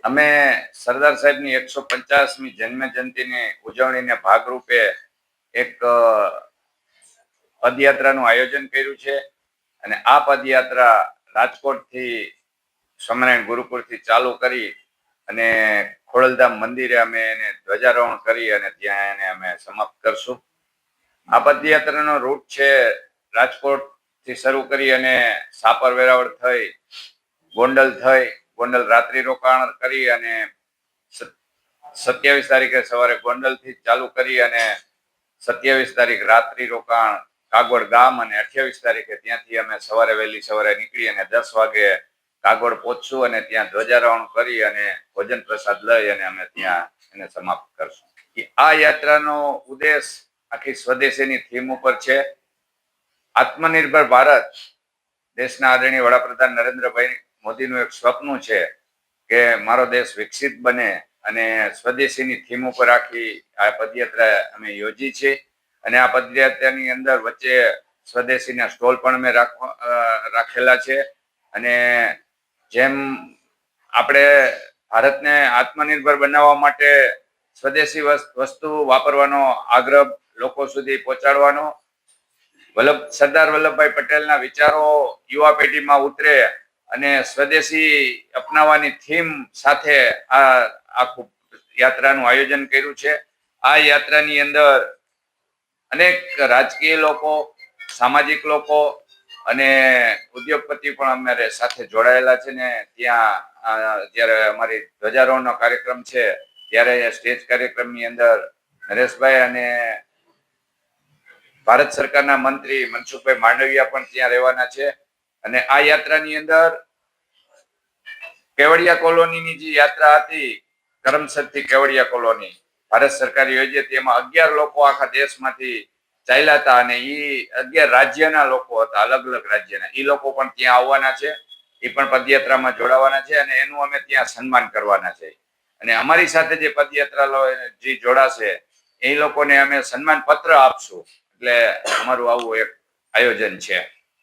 અમે સરદાર સાહેબની 150મી જન્મ જયંતિની ઉજવણીને ભાગરૂપે એક પદયાત્રાનું આયોજન કર્યું છે અને આ પદયાત્રા રાજકોટથી સ્વામિનારાયણ ગુરુકુળથી ચાલુ કરી અને ખોડલધામ મંદિરે અમે એને ધ્વજારોહણ કરી અને ત્યાં એને અમે સમાપ્ત કરશું. આ પદયાત્રાનો રૂટ છે રાજકોટ થી શરૂ કરી અને સાપર વેરાવળ થઈ ગોંડલ રાત્રિ રોકાણ કરી અને 27 તારીખે સવારે ગોંડલ થી ચાલુ કરી અને 27 તારીખ રાત્રિ રોકાણ કાગોડ ગામ અને 28 તારીખે ત્યાંથી અમે વહેલી સવારે નીકળી અને 10 વાગે કાગોડ પહોંચશું અને ત્યાં ધ્વજારોહણ કરી અને ભોજન પ્રસાદ લઈ અને અમે ત્યાં એને સમાપ્ત કરશું. આ યાત્રાનો ઉદ્દેશ આખી સ્વદેશીની થીમ ઉપર છે. આત્મનિર્ભર ભારત દેશના આદરણીય વડાપ્રધાન નરેન્દ્રભાઈ મોદીનું એક સ્વપ્ન છે કે મારો દેશ વિકસિત બને અને સ્વદેશીની થીમ ઉપર આખી આ પદયાત્રા અમે યોજી છે અને આ પદયાત્રાની અંદર વચ્ચે સ્વદેશીના સ્ટોલ પણ અમે રાખેલા છે અને જેમ આપણે ભારતને આત્મનિર્ભર બનાવવા માટે સ્વદેશી વસ્તુ વાપરવાનો આગ્રહ લોકો સુધી પહોંચાડવાનો, સરદાર વલ્લભભાઈ પટેલના વિચારો યુવા પેઢીમાં ઉતરે અને સ્વદેશી અપનાવવાની થીમ સાથે આ આખું યાત્રાનું આયોજન કર્યું છે. આ યાત્રાની અંદર અનેક રાજકીય લોકો, સામાજિક લોકો અને ઉદ્યોગપતિ પણ અમારે સાથે જોડાયેલા છે ને ત્યાં જ્યારે અમારી ધ્વજારોહણનો કાર્યક્રમ છે ત્યારે સ્ટેજ કાર્યક્રમની અંદર નરેશભાઈ અને ભારત સરકારના મંત્રી મનસુખભાઈ માંડવિયા પણ ત્યાં રહેવાના છે અને આ યાત્રાની અંદર કેવડિયા કોલોનીની જે યાત્રા હતી કરમસદ થી કેવડિયા કોલોની ભારત સરકાર યોજી હતી એમાં 11 લોકો આખા દેશમાંથી ચાલ્યા હતા અને એ 11 રાજ્યના લોકો હતા, અલગ અલગ રાજ્યના. એ લોકો પણ ત્યાં આવવાના છે, એ પણ પદયાત્રામાં જોડાવાના છે અને એનું અમે ત્યાં સન્માન કરવાના છે અને અમારી સાથે જે પદયાત્રા જે જોડાશે એ લોકોને અમે સન્માન પત્ર આપશું. એટલે અમારું આવું એક આયોજન છે.